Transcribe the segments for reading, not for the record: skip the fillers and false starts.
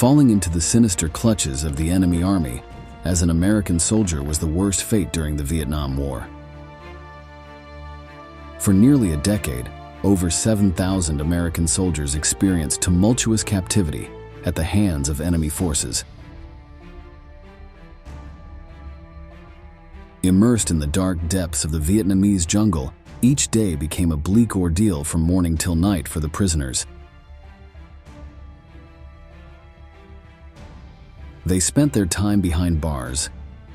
Falling into the sinister clutches of the enemy army as an American soldier was the worst fate during the Vietnam War. For nearly a decade, over 7,000 American soldiers experienced tumultuous captivity at the hands of enemy forces. Immersed in the dark depths of the Vietnamese jungle, each day became a bleak ordeal from morning till night for the prisoners. They spent their time behind bars,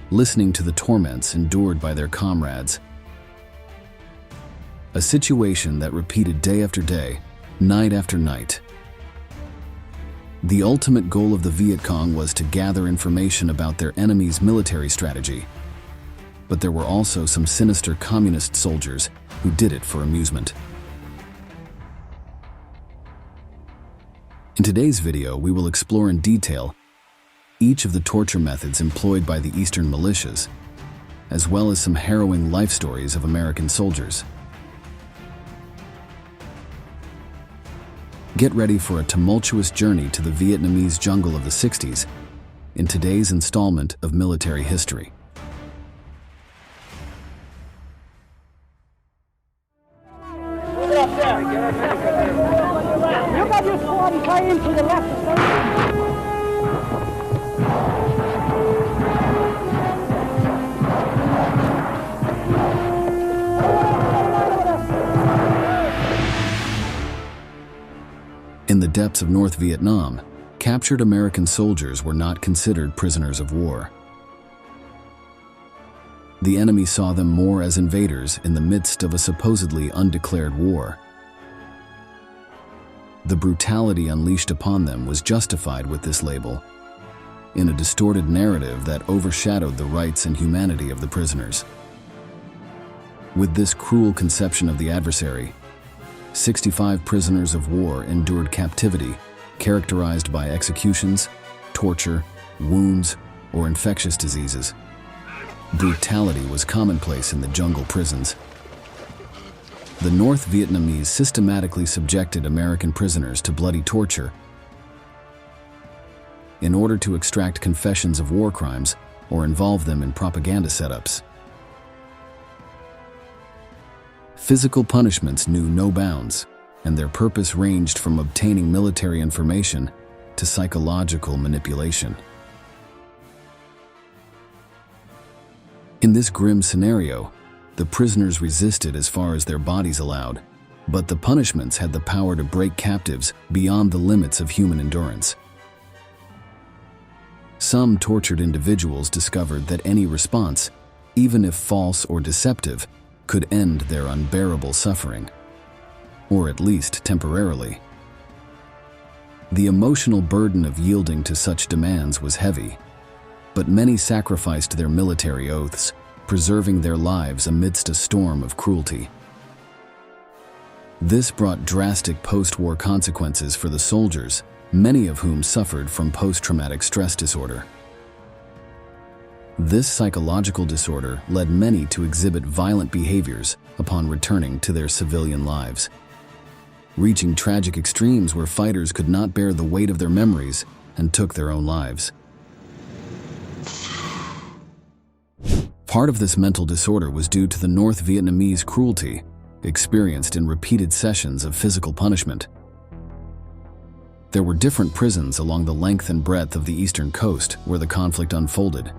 listening to the torments endured by their comrades. A situation that repeated day after day, night after night. The ultimate goal of the Viet Cong was to gather information about their enemy's military strategy. But there were also some sinister communist soldiers who did it for amusement. In today's video, we will explore in detail each of the torture methods employed by the Eastern militias, as well as some harrowing life stories of American soldiers. Get ready for a tumultuous journey to the Vietnamese jungle of the 60s in today's installment of Military History. You got your squad and tie into the left. In the depths of North Vietnam, captured American soldiers were not considered prisoners of war. The enemy saw them more as invaders in the midst of a supposedly undeclared war. The brutality unleashed upon them was justified with this label, in a distorted narrative that overshadowed the rights and humanity of the prisoners. With this cruel conception of the adversary, 65 prisoners of war endured captivity characterized by executions, torture, wounds, or infectious diseases. Brutality was commonplace in the jungle prisons. The North Vietnamese systematically subjected American prisoners to bloody torture in order to extract confessions of war crimes or involve them in propaganda setups. Physical punishments knew no bounds, and their purpose ranged from obtaining military information to psychological manipulation. In this grim scenario, the prisoners resisted as far as their bodies allowed, but the punishments had the power to break captives beyond the limits of human endurance. Some tortured individuals discovered that any response, even if false or deceptive, could end their unbearable suffering, or at least temporarily. The emotional burden of yielding to such demands was heavy, but many sacrificed their military oaths, preserving their lives amidst a storm of cruelty. This brought drastic post-war consequences for the soldiers, many of whom suffered from post-traumatic stress disorder. This psychological disorder led many to exhibit violent behaviors upon returning to their civilian lives, reaching tragic extremes where fighters could not bear the weight of their memories and took their own lives. Part of this mental disorder was due to the North Vietnamese cruelty experienced in repeated sessions of physical punishment. There were different prisons along the length and breadth of the eastern coast where the conflict unfolded,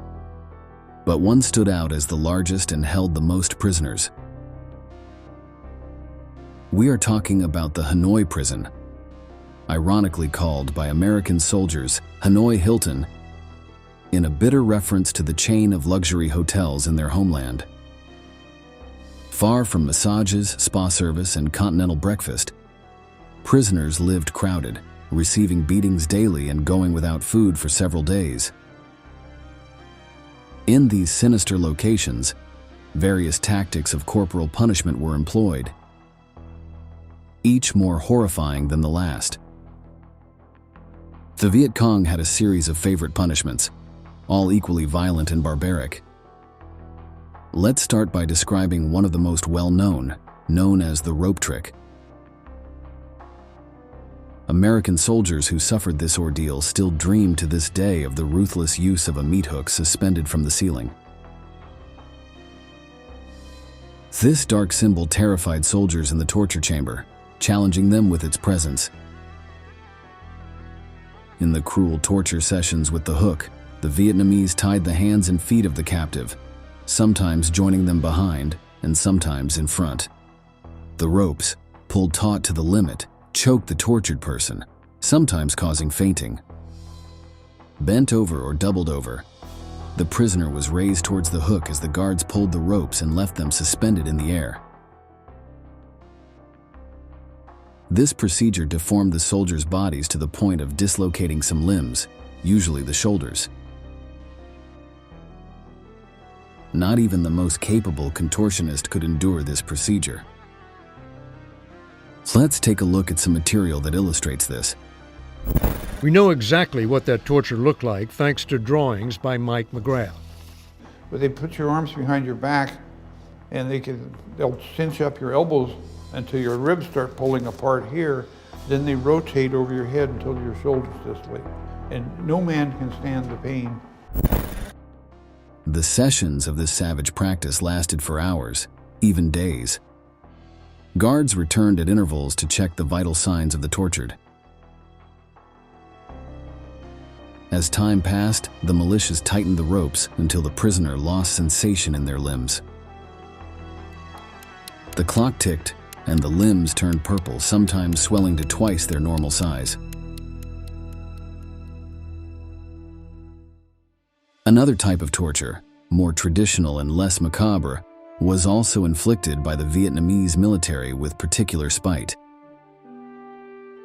but one stood out as the largest and held the most prisoners. We are talking about the Hanoi prison, ironically called by American soldiers Hanoi Hilton, in a bitter reference to the chain of luxury hotels in their homeland. Far from massages, spa service, and continental breakfast, prisoners lived crowded, receiving beatings daily and going without food for several days. In these sinister locations, various tactics of corporal punishment were employed, each more horrifying than the last. The Viet Cong had a series of favorite punishments, all equally violent and barbaric. Let's start by describing one of the most well-known, known as the rope trick. A American soldiers who suffered this ordeal still dream to this day of the ruthless use of a meat hook suspended from the ceiling. This dark symbol terrified soldiers in the torture chamber, challenging them with its presence. In the cruel torture sessions with the hook, the Vietnamese tied the hands and feet of the captive, sometimes joining them behind and sometimes in front. The ropes, pulled taut to the limit, choked the tortured person, sometimes causing fainting. Bent over or doubled over, the prisoner was raised towards the hook as the guards pulled the ropes and left them suspended in the air. This procedure deformed the soldiers' bodies to the point of dislocating some limbs, usually the shoulders. Not even the most capable contortionist could endure this procedure. Let's take a look at some material that illustrates this. We know exactly what that torture looked like thanks to drawings by Mike McGrath. But they put your arms behind your back and they'll cinch up your elbows until your ribs start pulling apart here. Then they rotate over your head until your shoulders this way. And no man can stand the pain. The sessions of this savage practice lasted for hours, even days. Guards returned at intervals to check the vital signs of the tortured. As time passed, the militias tightened the ropes until the prisoner lost sensation in their limbs. The clock ticked, and the limbs turned purple, sometimes swelling to twice their normal size. Another type of torture, more traditional and less macabre, was also inflicted by the Vietnamese military with particular spite.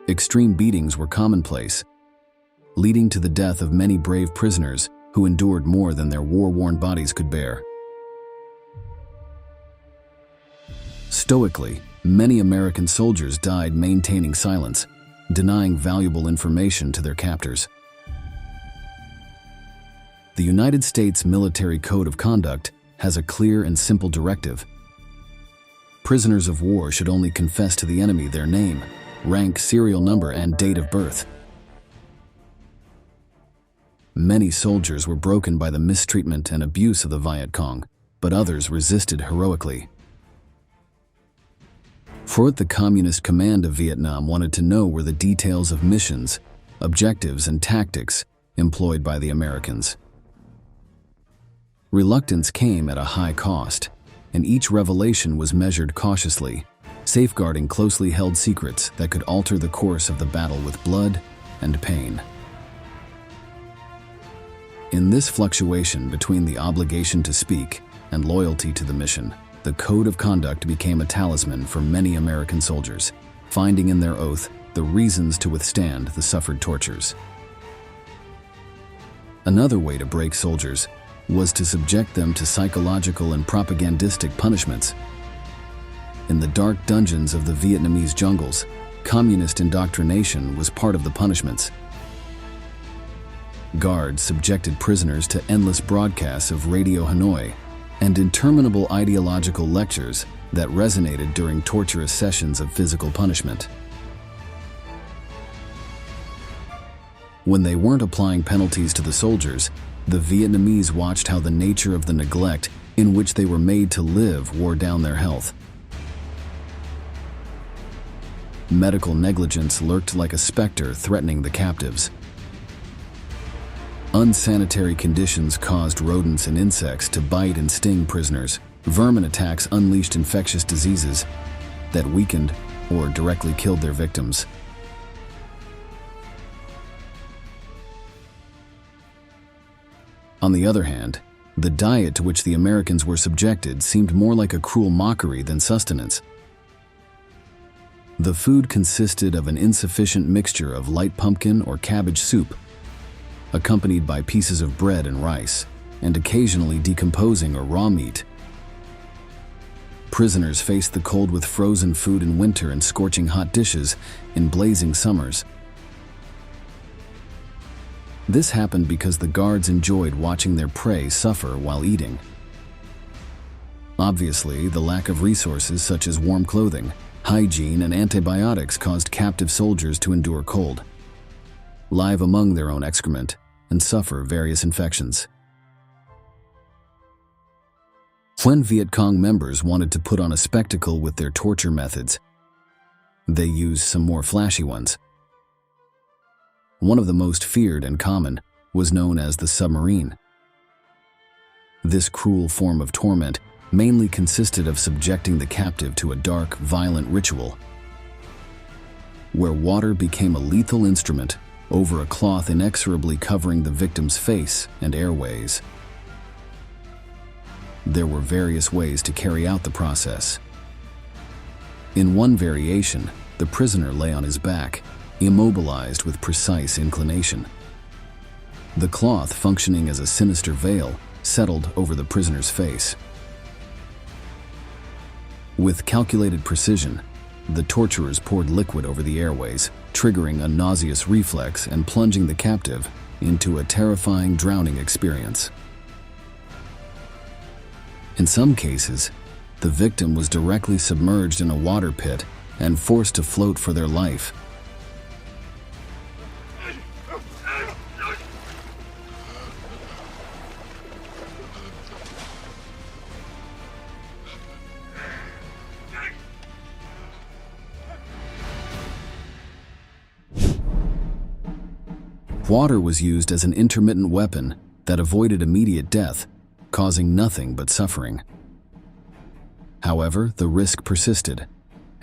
Extreme beatings were commonplace, leading to the death of many brave prisoners who endured more than their war-worn bodies could bear. Stoically, many American soldiers died maintaining silence, denying valuable information to their captors. The United States Military Code of Conduct has a clear and simple directive. Prisoners of war should only confess to the enemy their name, rank, serial number, and date of birth. Many soldiers were broken by the mistreatment and abuse of the Viet Cong, but others resisted heroically. For what the Communist Command of Vietnam wanted to know were the details of missions, objectives, and tactics employed by the Americans. Reluctance came at a high cost, and each revelation was measured cautiously, safeguarding closely held secrets that could alter the course of the battle with blood and pain. In this fluctuation between the obligation to speak and loyalty to the mission, the Code of Conduct became a talisman for many American soldiers, finding in their oath the reasons to withstand the suffered tortures. Another way to break soldiers was to subject them to psychological and propagandistic punishments. In the dark dungeons of the Vietnamese jungles, communist indoctrination was part of the punishments. Guards subjected prisoners to endless broadcasts of Radio Hanoi and interminable ideological lectures that resonated during torturous sessions of physical punishment. When they weren't applying penalties to the soldiers, the Vietnamese watched how the nature of the neglect in which they were made to live wore down their health. Medical negligence lurked like a specter threatening the captives. Unsanitary conditions caused rodents and insects to bite and sting prisoners. Vermin attacks unleashed infectious diseases that weakened or directly killed their victims. On the other hand, the diet to which the Americans were subjected seemed more like a cruel mockery than sustenance. The food consisted of an insufficient mixture of light pumpkin or cabbage soup, accompanied by pieces of bread and rice, and occasionally decomposing or raw meat. Prisoners faced the cold with frozen food in winter and scorching hot dishes in blazing summers. This happened because the guards enjoyed watching their prey suffer while eating. Obviously, the lack of resources such as warm clothing, Hygiene and antibiotics caused captive soldiers to endure cold, live among their own excrement, and suffer various infections. When Viet Cong members wanted to put on a spectacle with their torture methods, they used some more flashy ones. One of the most feared and common was known as the submarine. This cruel form of torment mainly consisted of subjecting the captive to a dark, violent ritual, where water became a lethal instrument over a cloth inexorably covering the victim's face and airways. There were various ways to carry out the process. In one variation, the prisoner lay on his back, immobilized with precise inclination. The cloth, functioning as a sinister veil, settled over the prisoner's face. With calculated precision, the torturers poured liquid over the airways, triggering a nauseous reflex and plunging the captive into a terrifying drowning experience. In some cases, the victim was directly submerged in a water pit and forced to float for their life. Water was used as an intermittent weapon that avoided immediate death, causing nothing but suffering. However, the risk persisted,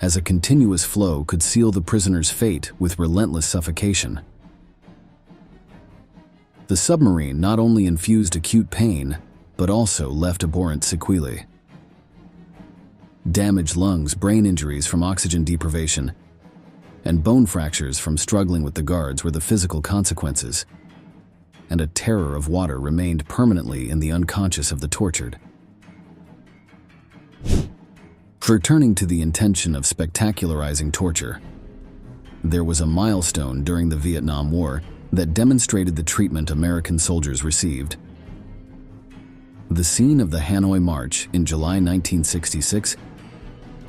as a continuous flow could seal the prisoner's fate with relentless suffocation. The submarine not only infused acute pain, but also left abhorrent sequelae. Damaged lungs, brain injuries from oxygen deprivation, and bone fractures from struggling with the guards were the physical consequences, and a terror of water remained permanently in the unconscious of the tortured. Returning to the intention of spectacularizing torture, there was a milestone during the Vietnam War that demonstrated the treatment American soldiers received. The scene of the Hanoi March in July 1966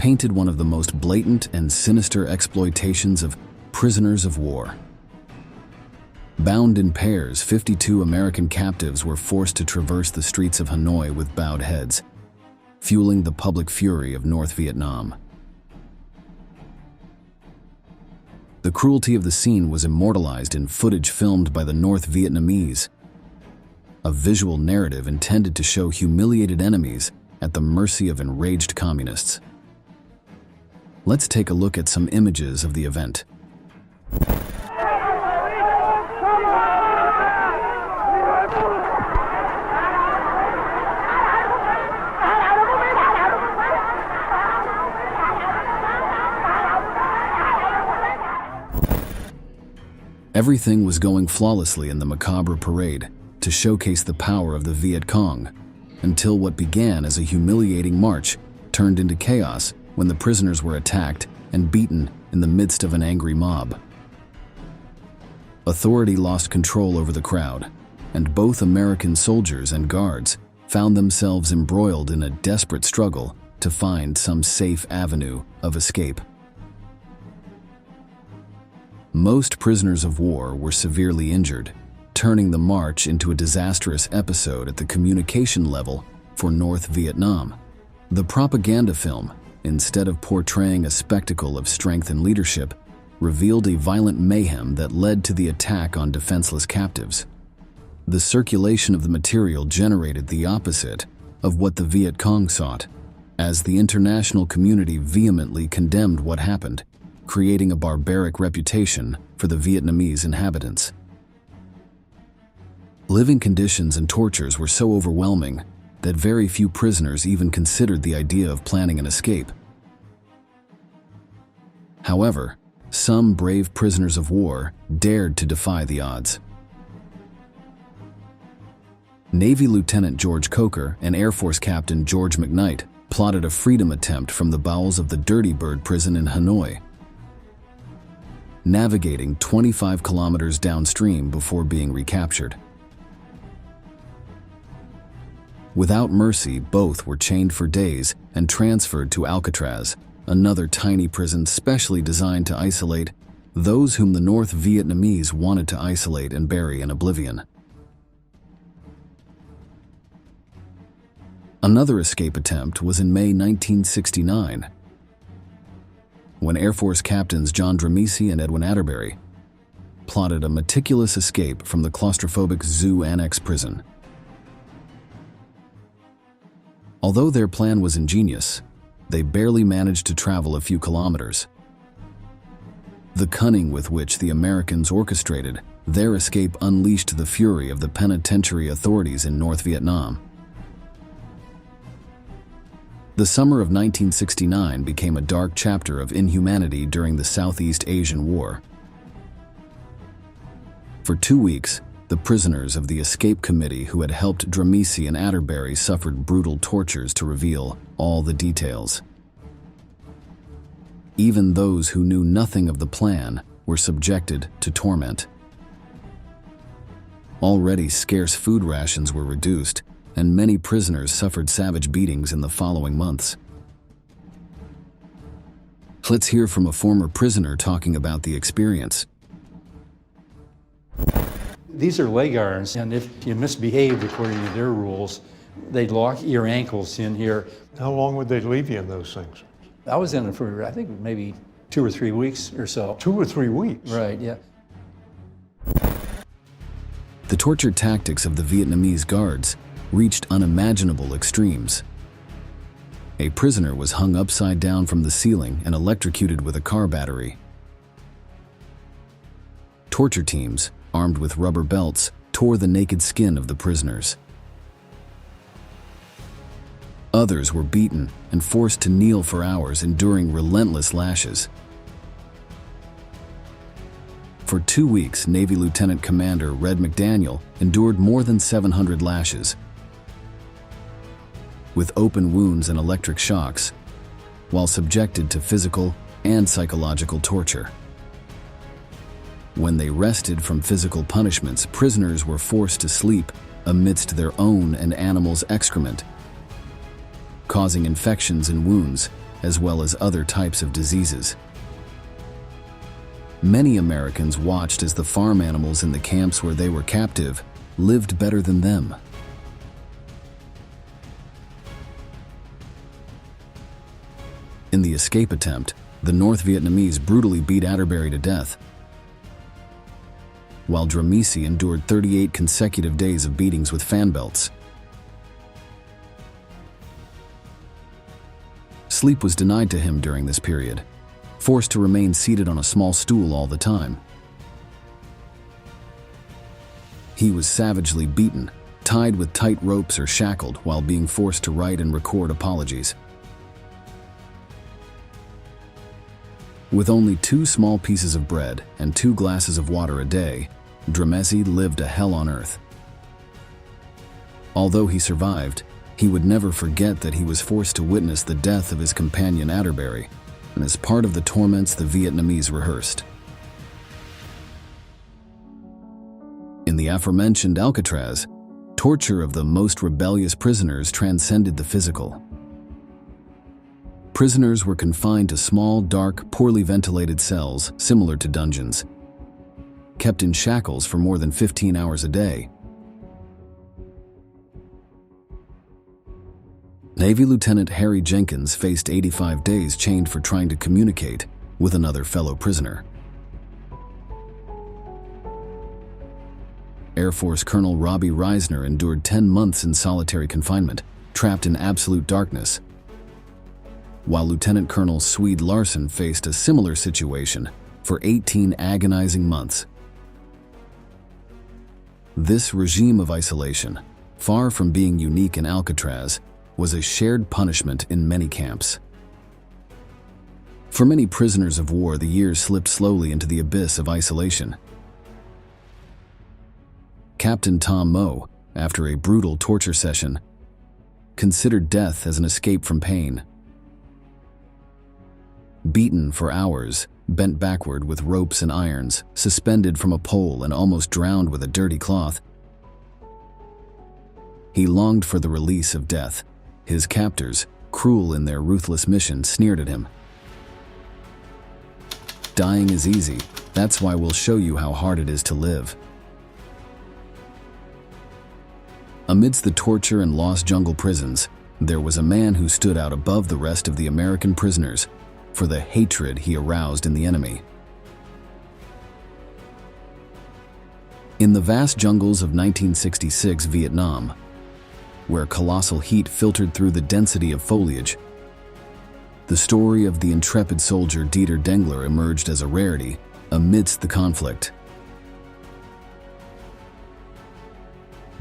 painted one of the most blatant and sinister exploitations of prisoners of war. Bound in pairs, 52 American captives were forced to traverse the streets of Hanoi with bowed heads, fueling the public fury of North Vietnam. The cruelty of the scene was immortalized in footage filmed by the North Vietnamese, a visual narrative intended to show humiliated enemies at the mercy of enraged communists. Let's take a look at some images of the event. Everything was going flawlessly in the macabre parade to showcase the power of the Viet Cong, until what began as a humiliating march turned into chaos when the prisoners were attacked and beaten in the midst of an angry mob. Authority lost control over the crowd, and both American soldiers and guards found themselves embroiled in a desperate struggle to find some safe avenue of escape. Most prisoners of war were severely injured, turning the march into a disastrous episode at the communication level for North Vietnam. The propaganda film, instead of portraying a spectacle of strength and leadership, revealed a violent mayhem that led to the attack on defenseless captives. The circulation of the material generated the opposite of what the Viet Cong sought, as the international community vehemently condemned what happened, creating a barbaric reputation for the Vietnamese inhabitants. Living conditions and tortures were so overwhelming that very few prisoners even considered the idea of planning an escape. However, some brave prisoners of war dared to defy the odds. Navy Lieutenant George Coker and Air Force Captain George McKnight plotted a freedom attempt from the bowels of the Dirty Bird prison in Hanoi, navigating 25 kilometers downstream before being recaptured. Without mercy, both were chained for days and transferred to Alcatraz, another tiny prison specially designed to isolate those whom the North Vietnamese wanted to isolate and bury in oblivion. Another escape attempt was in May 1969, when Air Force captains John Dramisi and Edwin Atterbury plotted a meticulous escape from the claustrophobic Zoo Annex prison. Although their plan was ingenious, they barely managed to travel a few kilometers. The cunning with which the Americans orchestrated their escape unleashed the fury of the penitentiary authorities in North Vietnam. The summer of 1969 became a dark chapter of inhumanity during the Southeast Asian War. For 2 weeks, the prisoners of the escape committee who had helped Dramisi and Atterbury suffered brutal tortures to reveal all the details. Even those who knew nothing of the plan were subjected to torment. Already scarce food rations were reduced, and many prisoners suffered savage beatings in the following months. Let's hear from a former prisoner talking about the experience. These are leg irons, and if you misbehaved according to their rules, they'd lock your ankles in here. How long would they leave you in those things? I was in it for, I think, maybe 2 or 3 weeks or so. 2 or 3 weeks? Right, yeah. The torture tactics of the Vietnamese guards reached unimaginable extremes. A prisoner was hung upside down from the ceiling and electrocuted with a car battery. Torture teams, armed with rubber belts, tore the naked skin of the prisoners. Others were beaten and forced to kneel for hours, enduring relentless lashes. For 2 weeks, Navy Lieutenant Commander Red McDaniel endured more than 700 lashes, with open wounds and electric shocks, while subjected to physical and psychological torture. When they rested from physical punishments, prisoners were forced to sleep amidst their own and animals' excrement, causing infections and wounds, as well as other types of diseases. Many Americans watched as the farm animals in the camps where they were captive lived better than them. In the escape attempt, the North Vietnamese brutally beat Atterbury to death, while Dramisi endured 38 consecutive days of beatings with fan belts. Sleep was denied to him during this period, forced to remain seated on a small stool all the time. He was savagely beaten, tied with tight ropes or shackled while being forced to write and record apologies. With only 2 small pieces of bread and 2 glasses of water a day, Dramisi lived a hell on earth. Although he survived, he would never forget that he was forced to witness the death of his companion Atterbury, and as part of the torments the Vietnamese rehearsed. In the aforementioned Alcatraz, torture of the most rebellious prisoners transcended the physical. Prisoners were confined to small, dark, poorly ventilated cells similar to dungeons, kept in shackles for more than 15 hours a day. Navy Lieutenant Harry Jenkins faced 85 days chained for trying to communicate with another fellow prisoner. Air Force Colonel Robbie Reisner endured 10 months in solitary confinement, trapped in absolute darkness, while Lieutenant Colonel Swede Larson faced a similar situation for 18 agonizing months. This regime of isolation, far from being unique in Alcatraz, was a shared punishment in many camps. For many prisoners of war, the years slipped slowly into the abyss of isolation. Captain Tom Moe, after a brutal torture session, considered death as an escape from pain. Beaten for hours, bent backward with ropes and irons, suspended from a pole and almost drowned with a dirty cloth, he longed for the release of death. His captors, cruel in their ruthless mission, sneered at him, dying is easy, that's why we'll show you how hard it is to live. Amidst the torture and lost jungle prisons, there was a man who stood out above the rest of the American prisoners for the hatred he aroused in the enemy. In the vast jungles of 1966 Vietnam, where colossal heat filtered through the density of foliage, the story of the intrepid soldier Dieter Dengler emerged as a rarity amidst the conflict.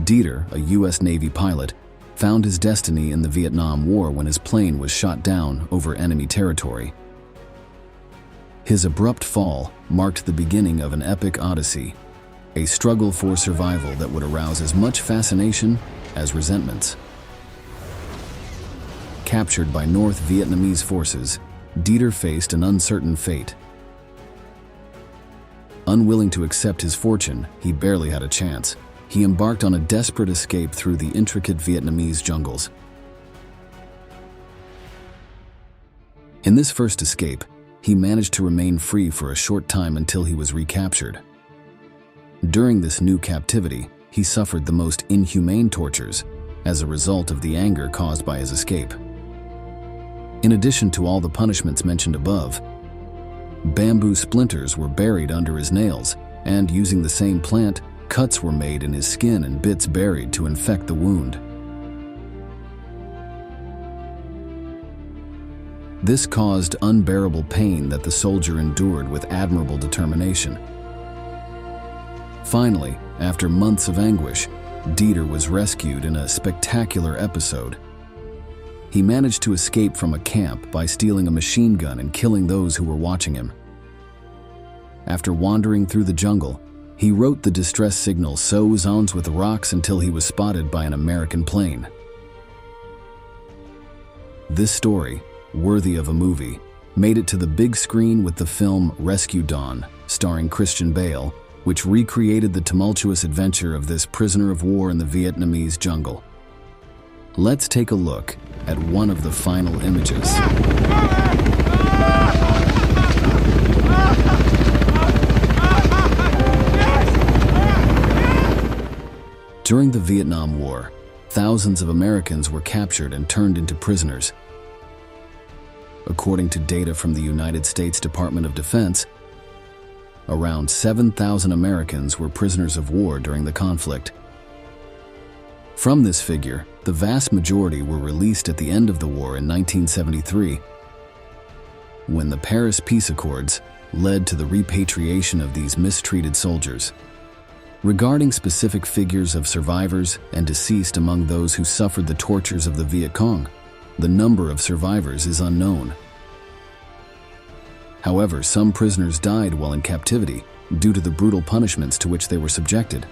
Dieter, a U.S. Navy pilot, found his destiny in the Vietnam War when his plane was shot down over enemy territory. His abrupt fall marked the beginning of an epic odyssey, a struggle for survival that would arouse as much fascination as resentments. Captured by North Vietnamese forces, Dieter faced an uncertain fate. Unwilling to accept his fortune, he barely had a chance. He embarked on a desperate escape through the intricate Vietnamese jungles. In this first escape, he managed to remain free for a short time until he was recaptured. During this new captivity, he suffered the most inhumane tortures as a result of the anger caused by his escape. In addition to all the punishments mentioned above, bamboo splinters were buried under his nails, and using the same plant, cuts were made in his skin and bits buried to infect the wound. This caused unbearable pain that the soldier endured with admirable determination. Finally, after months of anguish, Dieter was rescued in a spectacular episode. He managed to escape from a camp by stealing a machine gun and killing those who were watching him. After wandering through the jungle, he wrote the distress signal "So zones with rocks" until he was spotted by an American plane. This story, worthy of a movie, made it to the big screen with the film Rescue Dawn, starring Christian Bale, which recreated the tumultuous adventure of this prisoner of war in the Vietnamese jungle. Let's take a look at one of the final images. During the Vietnam War, thousands of Americans were captured and turned into prisoners. According to data from the United States Department of Defense, around 7,000 Americans were prisoners of war during the conflict. From this figure, the vast majority were released at the end of the war in 1973, when the Paris Peace Accords led to the repatriation of these mistreated soldiers. Regarding specific figures of survivors and deceased among those who suffered the tortures of the Viet Cong, the number of survivors is unknown. However, some prisoners died while in captivity due to the brutal punishments to which they were subjected.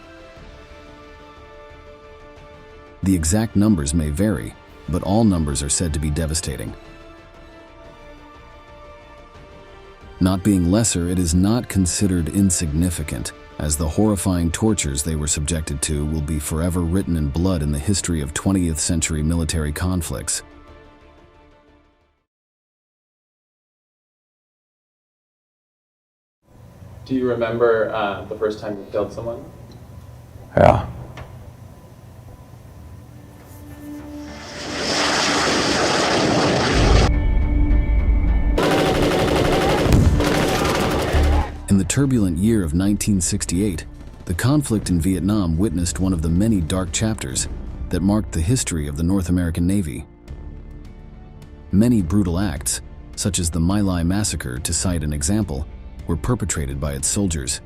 The exact numbers may vary, but all numbers are said to be devastating. Not being lesser, it is not considered insignificant, as the horrifying tortures they were subjected to will be forever written in blood in the history of 20th century military conflicts. Do you remember the first time you killed someone? Yeah. In the turbulent year of 1968, the conflict in Vietnam witnessed one of the many dark chapters that marked the history of the North American Navy. Many brutal acts, such as the My Lai massacre, to cite an example, were perpetrated by its soldiers.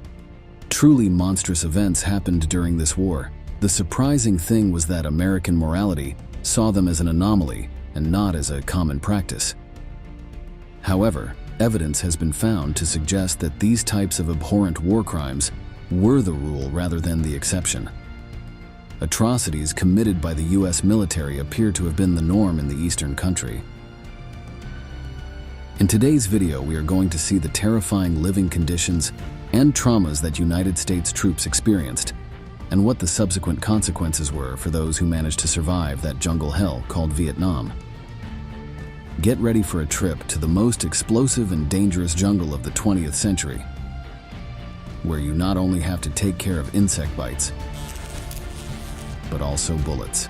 Truly monstrous events happened during this war. The surprising thing was that American morality saw them as an anomaly and not as a common practice. However, evidence has been found to suggest that these types of abhorrent war crimes were the rule rather than the exception. Atrocities committed by the U.S. military appear to have been the norm in the Eastern country. In today's video, we are going to see the terrifying living conditions and traumas that United States troops experienced, and what the subsequent consequences were for those who managed to survive that jungle hell called Vietnam. Get ready for a trip to the most explosive and dangerous jungle of the 20th century, where you not only have to take care of insect bites, but also bullets.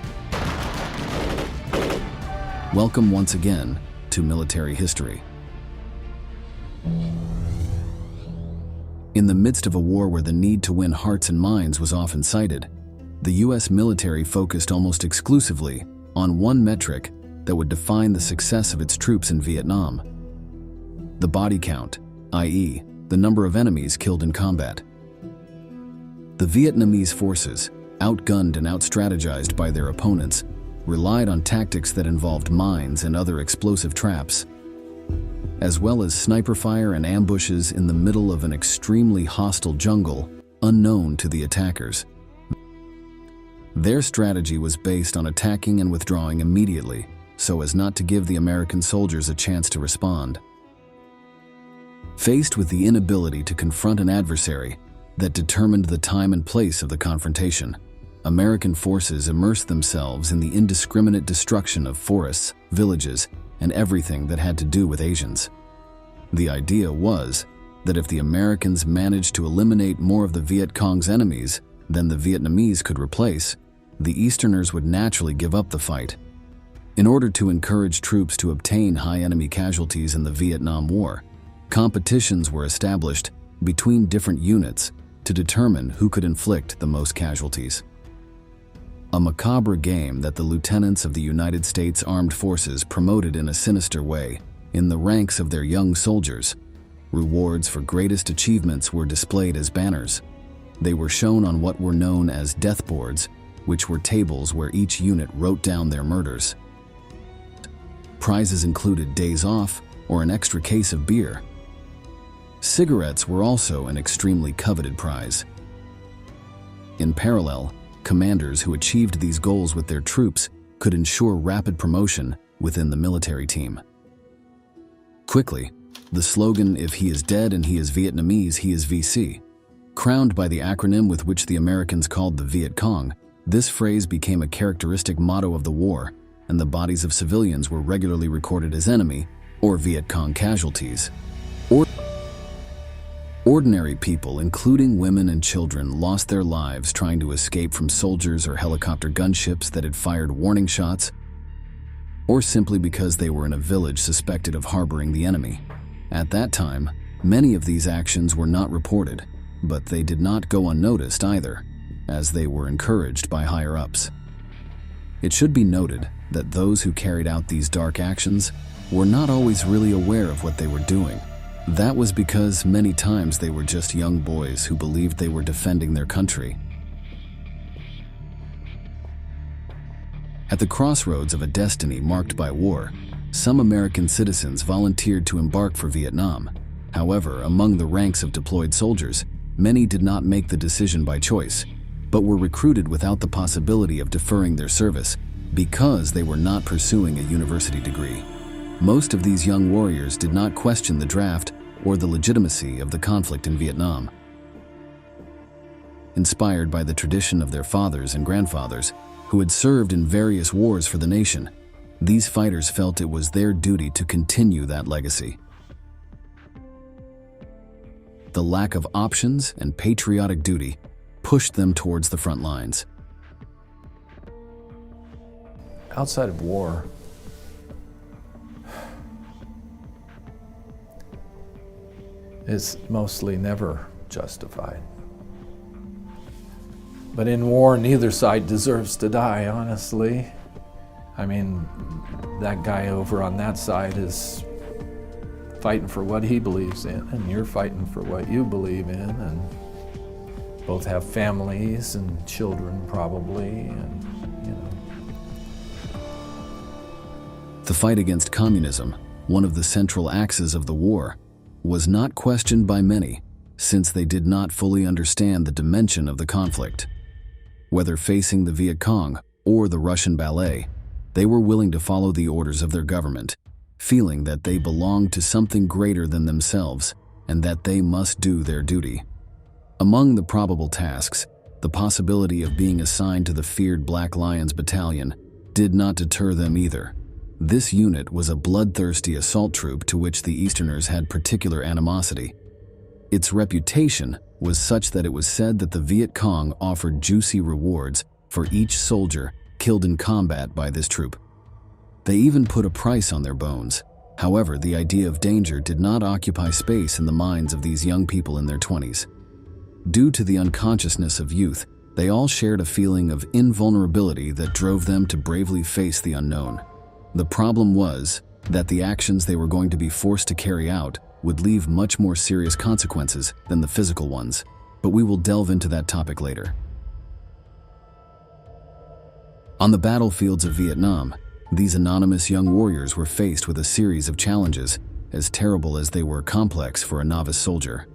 Welcome once again to military history. In the midst of a war where the need to win hearts and minds was often cited, the US military focused almost exclusively on one metric that would define the success of its troops in Vietnam: the body count, i.e., the number of enemies killed in combat. The Vietnamese forces, outgunned and outstrategized by their opponents, relied on tactics that involved mines and other explosive traps, as well as sniper fire and ambushes in the middle of an extremely hostile jungle unknown to the attackers. Their strategy was based on attacking and withdrawing immediately, so as not to give the American soldiers a chance to respond. Faced with the inability to confront an adversary that determined the time and place of the confrontation, American forces immersed themselves in the indiscriminate destruction of forests, villages, and everything that had to do with Asians. The idea was that if the Americans managed to eliminate more of the Viet Cong's enemies than the Vietnamese could replace, the Easterners would naturally give up the fight. In order to encourage troops to obtain high enemy casualties in the Vietnam War, competitions were established between different units to determine who could inflict the most casualties. A macabre game that the lieutenants of the United States Armed Forces promoted in a sinister way in the ranks of their young soldiers. Rewards for greatest achievements were displayed as banners. They were shown on what were known as death boards, which were tables where each unit wrote down their murders. Prizes included days off or an extra case of beer. Cigarettes were also an extremely coveted prize. In parallel, commanders who achieved these goals with their troops could ensure rapid promotion within the military team. Quickly, the slogan, "If he is dead and he is Vietnamese, he is VC," crowned by the acronym with which the Americans called the Viet Cong, this phrase became a characteristic motto of the war, and the bodies of civilians were regularly recorded as enemy or Viet Cong casualties. Ordinary people, including women and children, lost their lives trying to escape from soldiers or helicopter gunships that had fired warning shots, or simply because they were in a village suspected of harboring the enemy. At that time, many of these actions were not reported, but they did not go unnoticed either, as they were encouraged by higher-ups. It should be noted that those who carried out these dark actions were not always really aware of what they were doing. That was because many times they were just young boys who believed they were defending their country. At the crossroads of a destiny marked by war, some American citizens volunteered to embark for Vietnam. However, among the ranks of deployed soldiers, many did not make the decision by choice, but were recruited without the possibility of deferring their service because they were not pursuing a university degree. Most of these young warriors did not question the draft or the legitimacy of the conflict in Vietnam. Inspired by the tradition of their fathers and grandfathers, who had served in various wars for the nation, these fighters felt it was their duty to continue that legacy. The lack of options and patriotic duty pushed them towards the front lines. Outside of war, is mostly never justified. But in war, neither side deserves to die, honestly. I mean, that guy over on that side is fighting for what he believes in, and you're fighting for what you believe in, and both have families and children probably, and The fight against communism, one of the central axes of the war, was not questioned by many, since they did not fully understand the dimension of the conflict. Whether facing the Viet Cong or the Russian ballet, they were willing to follow the orders of their government, feeling that they belonged to something greater than themselves and that they must do their duty. Among the probable tasks, the possibility of being assigned to the feared Black Lions Battalion did not deter them either. This unit was a bloodthirsty assault troop to which the Easterners had particular animosity. Its reputation was such that it was said that the Viet Cong offered juicy rewards for each soldier killed in combat by this troop. They even put a price on their bones. However, the idea of danger did not occupy space in the minds of these young people in their 20s. Due to the unconsciousness of youth, they all shared a feeling of invulnerability that drove them to bravely face the unknown. The problem was that the actions they were going to be forced to carry out would leave much more serious consequences than the physical ones, but we will delve into that topic later. On the battlefields of Vietnam, these anonymous young warriors were faced with a series of challenges, as terrible as they were complex for a novice soldier.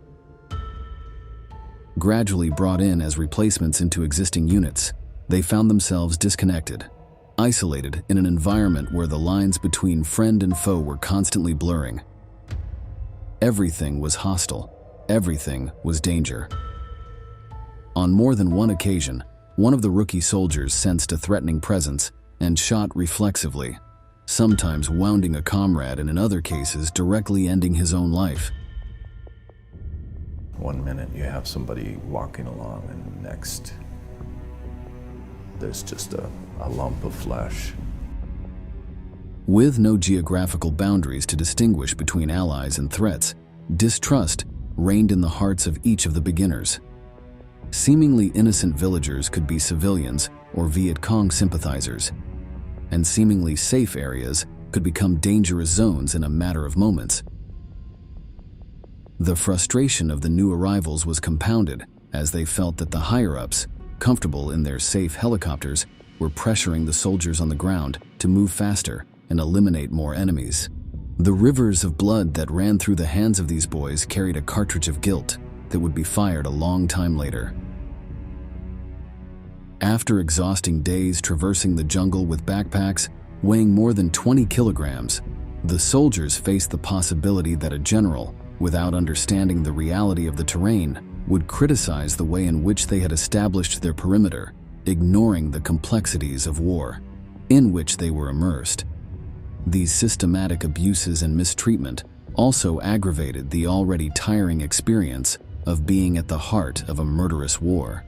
Gradually brought in as replacements into existing units, they found themselves disconnected, isolated in an environment where the lines between friend and foe were constantly blurring. Everything was hostile. Everything was danger. On more than one occasion, one of the rookie soldiers sensed a threatening presence and shot reflexively, sometimes wounding a comrade and in other cases directly ending his own life. One minute you have somebody walking along and next there's just a lump of flesh. With no geographical boundaries to distinguish between allies and threats, distrust reigned in the hearts of each of the beginners. Seemingly innocent villagers could be civilians or Viet Cong sympathizers, and seemingly safe areas could become dangerous zones in a matter of moments. The frustration of the new arrivals was compounded as they felt that the higher-ups, comfortable in their safe helicopters, were pressuring the soldiers on the ground to move faster and eliminate more enemies. The rivers of blood that ran through the hands of these boys carried a cartridge of guilt that would be fired a long time later. After exhausting days traversing the jungle with backpacks weighing more than 20 kilograms, the soldiers faced the possibility that a general, without understanding the reality of the terrain, would criticize the way in which they had established their perimeter, ignoring the complexities of war in which they were immersed. These systematic abuses and mistreatment also aggravated the already tiring experience of being at the heart of a murderous war.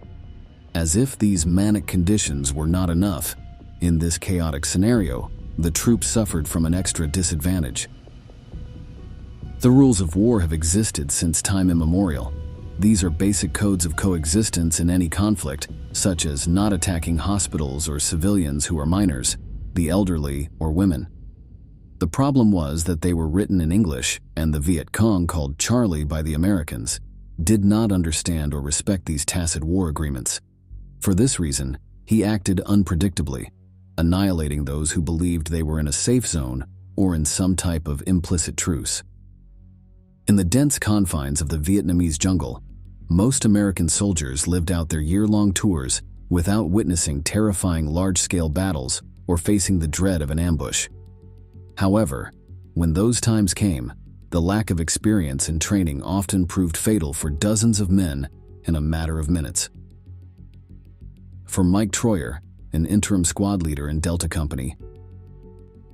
As if these manic conditions were not enough, in this chaotic scenario, the troops suffered from an extra disadvantage. The rules of war have existed since time immemorial. These are basic codes of coexistence in any conflict, such as not attacking hospitals or civilians who are minors, the elderly, or women. The problem was that they were written in English, and the Viet Cong, called Charlie by the Americans, did not understand or respect these tacit war agreements. For this reason, he acted unpredictably, annihilating those who believed they were in a safe zone or in some type of implicit truce. In the dense confines of the Vietnamese jungle, most American soldiers lived out their year-long tours without witnessing terrifying large-scale battles or facing the dread of an ambush. However, when those times came, the lack of experience and training often proved fatal for dozens of men in a matter of minutes. For Mike Troyer, an interim squad leader in Delta Company,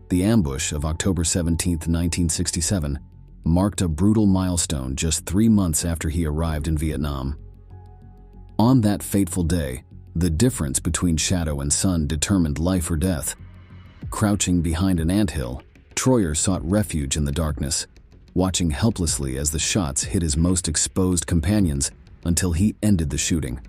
the ambush of October 17, 1967, marked a brutal milestone just 3 months after he arrived in Vietnam. On that fateful day, the difference between shadow and sun determined life or death. Crouching behind an anthill, Troyer sought refuge in the darkness, watching helplessly as the shots hit his most exposed companions until he ended the shooting.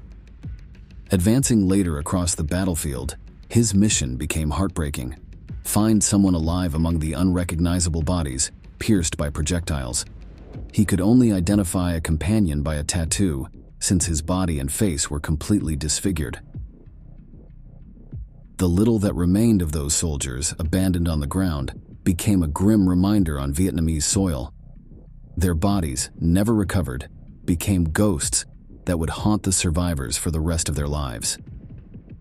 Advancing later across the battlefield, his mission became heartbreaking. Find someone alive among the unrecognizable bodies, pierced by projectiles. He could only identify a companion by a tattoo, since his body and face were completely disfigured. The little that remained of those soldiers, abandoned on the ground, became a grim reminder on Vietnamese soil. Their bodies, never recovered, became ghosts that would haunt the survivors for the rest of their lives.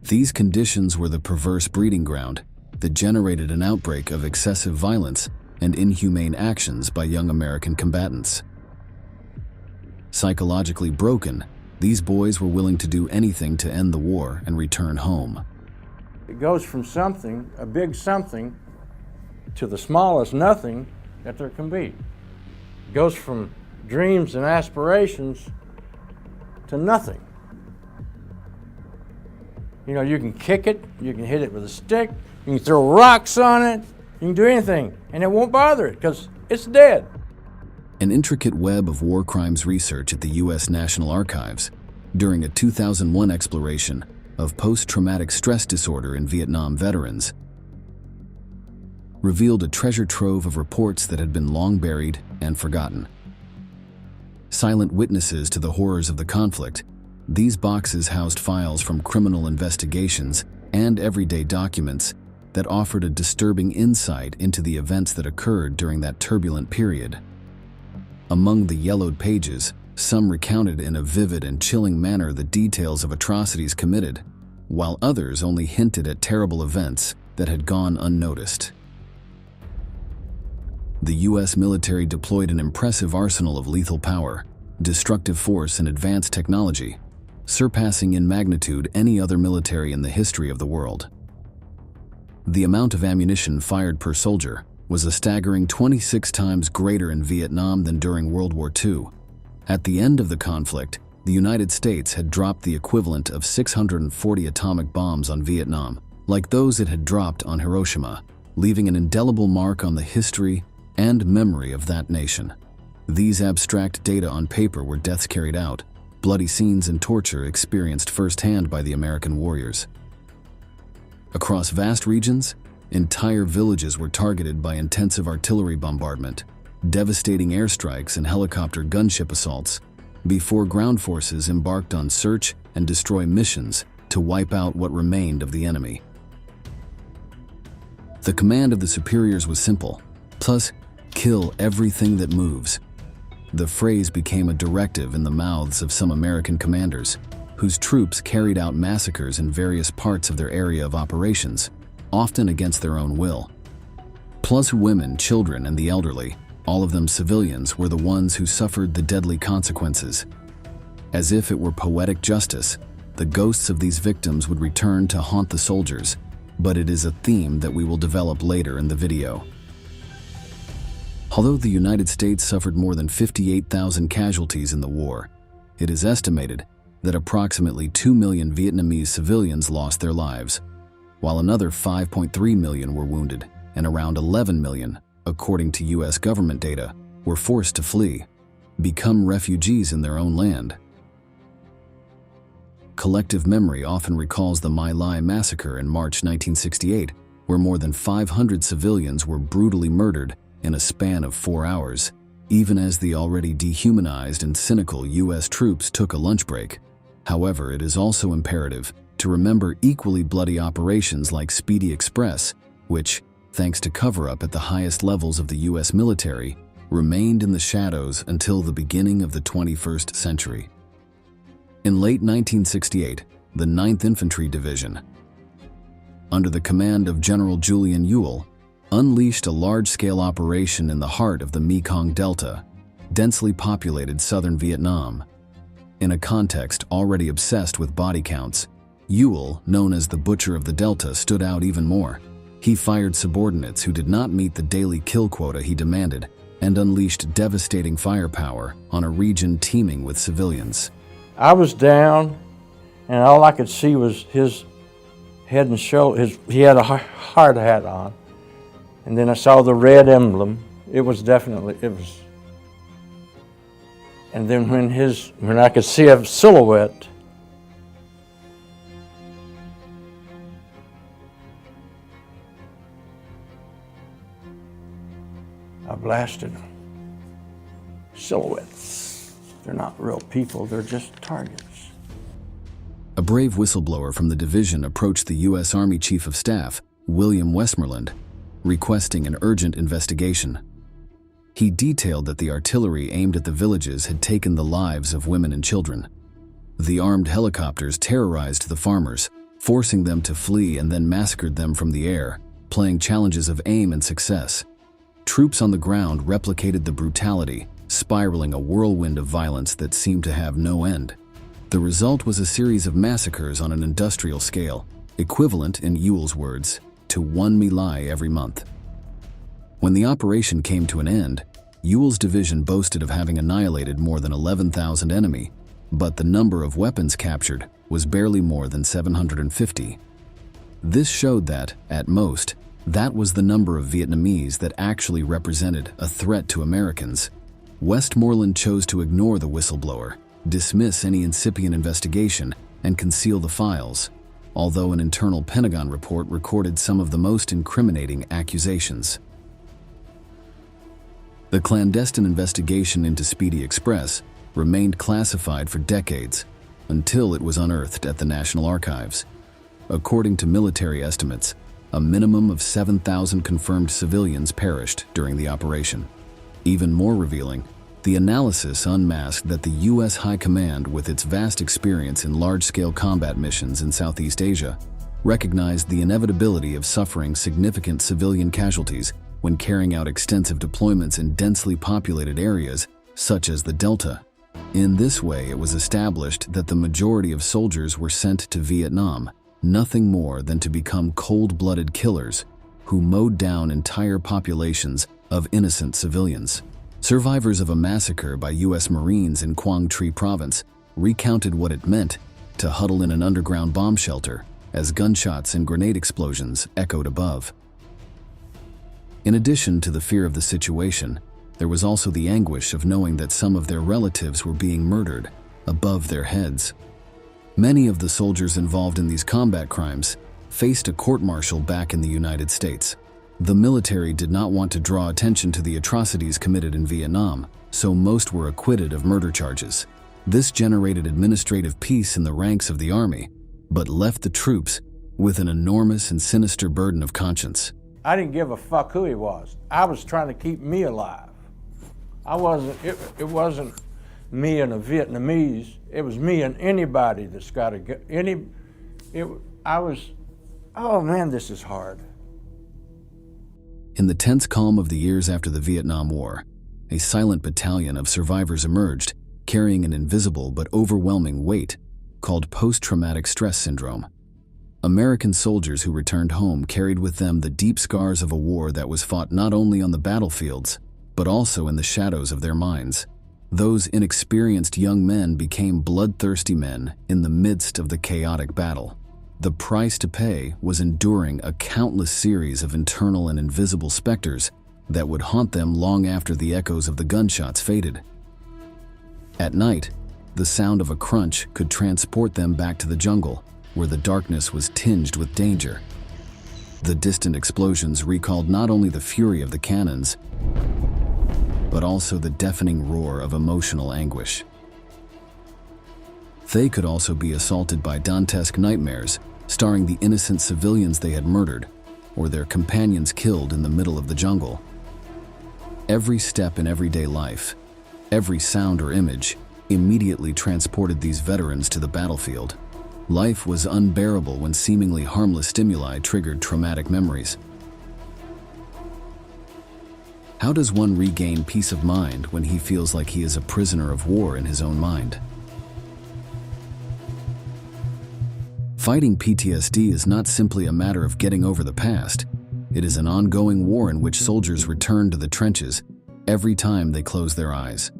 These conditions were the perverse breeding ground that generated an outbreak of excessive violence and inhumane actions by young American combatants. Psychologically broken, these boys were willing to do anything to end the war and return home. It goes from something, a big something, to the smallest nothing that there can be. It goes from dreams and aspirations to nothing. You know, you can kick it, you can hit it with a stick, you can throw rocks on it, you can do anything, and it won't bother it because it's dead. An intricate web of war crimes research at the U.S. National Archives during a 2001 exploration of post-traumatic stress disorder in Vietnam veterans revealed a treasure trove of reports that had been long buried and forgotten. Silent witnesses to the horrors of the conflict, these boxes housed files from criminal investigations and everyday documents that offered a disturbing insight into the events that occurred during that turbulent period. Among the yellowed pages, some recounted in a vivid and chilling manner the details of atrocities committed, while others only hinted at terrible events that had gone unnoticed. The U.S. military deployed an impressive arsenal of lethal power, destructive force, and advanced technology, surpassing in magnitude any other military in the history of the world. The amount of ammunition fired per soldier was a staggering 26 times greater in Vietnam than during World War II. At the end of the conflict, the United States had dropped the equivalent of 640 atomic bombs on Vietnam, like those it had dropped on Hiroshima, leaving an indelible mark on the history and memory of that nation. These abstract data on paper were deaths carried out, bloody scenes and torture experienced firsthand by the American warriors. Across vast regions, entire villages were targeted by intensive artillery bombardment, devastating airstrikes and helicopter gunship assaults, before ground forces embarked on search and destroy missions to wipe out what remained of the enemy. The command of the superiors was simple, plus, kill everything that moves. The phrase became a directive in the mouths of some American commanders, whose troops carried out massacres in various parts of their area of operations, often against their own will. Plus women, children, and the elderly, all of them civilians, were the ones who suffered the deadly consequences. As if it were poetic justice, the ghosts of these victims would return to haunt the soldiers, but it is a theme that we will develop later in the video. Although the United States suffered more than 58,000 casualties in the war, it is estimated that approximately 2 million Vietnamese civilians lost their lives, while another 5.3 million were wounded, and around 11 million, according to U.S. government data, were forced to flee, become refugees in their own land. Collective memory often recalls the My Lai massacre in March 1968, where more than 500 civilians were brutally murdered in a span of 4 hours, even as the already dehumanized and cynical U.S. troops took a lunch break. However, it is also imperative to remember equally bloody operations like Speedy Express, which, thanks to cover-up at the highest levels of the U.S. military, remained in the shadows until the beginning of the 21st century. In late 1968, the 9th Infantry Division, under the command of General Julian Ewell, unleashed a large-scale operation in the heart of the Mekong Delta, densely populated southern Vietnam. In a context already obsessed with body counts, Ewell, known as the Butcher of the Delta, stood out even more. He fired subordinates who did not meet the daily kill quota he demanded and unleashed devastating firepower on a region teeming with civilians. I was down, and all I could see was his head and shoulders. He had a hard hat on. And then I saw the red emblem. It was. And then when I could see a silhouette, I blasted them. Silhouettes. They're not real people, they're just targets. A brave whistleblower from the division approached the U.S. Army Chief of Staff, William Westmoreland, requesting an urgent investigation. He detailed that the artillery aimed at the villages had taken the lives of women and children. The armed helicopters terrorized the farmers, forcing them to flee, and then massacred them from the air, playing challenges of aim and success. Troops on the ground replicated the brutality, spiraling a whirlwind of violence that seemed to have no end. The result was a series of massacres on an industrial scale, equivalent, in Ewell's words, to 1 My Lai every month. When the operation came to an end, Ewell's division boasted of having annihilated more than 11,000 enemy, but the number of weapons captured was barely more than 750. This showed that, at most, that was the number of Vietnamese that actually represented a threat to Americans. Westmoreland chose to ignore the whistleblower, dismiss any incipient investigation, and conceal the files, although an internal Pentagon report recorded some of the most incriminating accusations. The clandestine investigation into Speedy Express remained classified for decades until it was unearthed at the National Archives. According to military estimates, a minimum of 7,000 confirmed civilians perished during the operation. Even more revealing, the analysis unmasked that the U.S. High Command, with its vast experience in large-scale combat missions in Southeast Asia, recognized the inevitability of suffering significant civilian casualties when carrying out extensive deployments in densely populated areas such as the Delta. In this way, it was established that the majority of soldiers were sent to Vietnam, nothing more than to become cold-blooded killers who mowed down entire populations of innocent civilians. Survivors of a massacre by U.S. Marines in Quang Tri Province recounted what it meant to huddle in an underground bomb shelter as gunshots and grenade explosions echoed above. In addition to the fear of the situation, there was also the anguish of knowing that some of their relatives were being murdered above their heads. Many of the soldiers involved in these combat crimes faced a court-martial back in the United States. The military did not want to draw attention to the atrocities committed in Vietnam, so most were acquitted of murder charges. This generated administrative peace in the ranks of the Army, but left the troops with an enormous and sinister burden of conscience. I didn't give a fuck who he was. I was trying to keep me alive. It wasn't me and a Vietnamese. It was me and anybody that's got to get, oh man, this is hard. In the tense calm of the years after the Vietnam War, a silent battalion of survivors emerged, carrying an invisible but overwhelming weight called post-traumatic stress syndrome. American soldiers who returned home carried with them the deep scars of a war that was fought not only on the battlefields, but also in the shadows of their minds. Those inexperienced young men became bloodthirsty men in the midst of the chaotic battle. The price to pay was enduring a countless series of internal and invisible specters that would haunt them long after the echoes of the gunshots faded. At night, the sound of a crunch could transport them back to the jungle, where the darkness was tinged with danger. The distant explosions recalled not only the fury of the cannons, but also the deafening roar of emotional anguish. They could also be assaulted by Dantesque nightmares, starring the innocent civilians they had murdered, or their companions killed in the middle of the jungle. Every step in everyday life, every sound or image, immediately transported these veterans to the battlefield. Life was unbearable when seemingly harmless stimuli triggered traumatic memories. How does one regain peace of mind when he feels like he is a prisoner of war in his own mind? Fighting PTSD is not simply a matter of getting over the past. It is an ongoing war in which soldiers return to the trenches every time they close their eyes.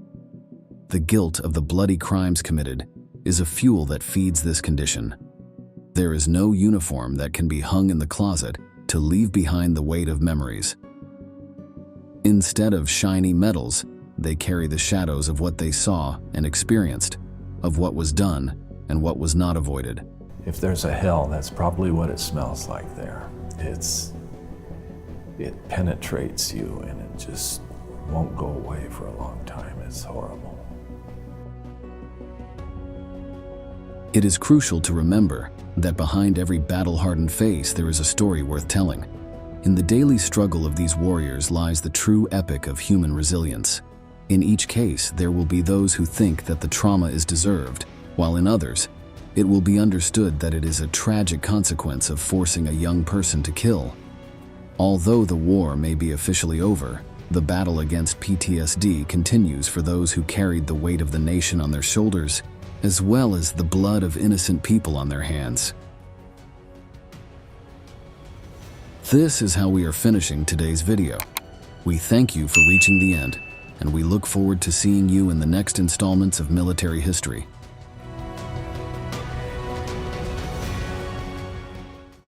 The guilt of the bloody crimes committed is a fuel that feeds this condition. There is no uniform that can be hung in the closet to leave behind the weight of memories. Instead of shiny medals, they carry the shadows of what they saw and experienced, of what was done and what was not avoided. If there's a hell, that's probably what it smells like there. It penetrates you and it just won't go away for a long time. It's horrible. It is crucial to remember that behind every battle-hardened face there is a story worth telling. In the daily struggle of these warriors lies the true epic of human resilience. In each case, there will be those who think that the trauma is deserved, while in others, it will be understood that it is a tragic consequence of forcing a young person to kill. Although the war may be officially over, the battle against PTSD continues for those who carried the weight of the nation on their shoulders, as well as the blood of innocent people on their hands. This is how we are finishing today's video. We thank you for reaching the end, and we look forward to seeing you in the next installments of military history.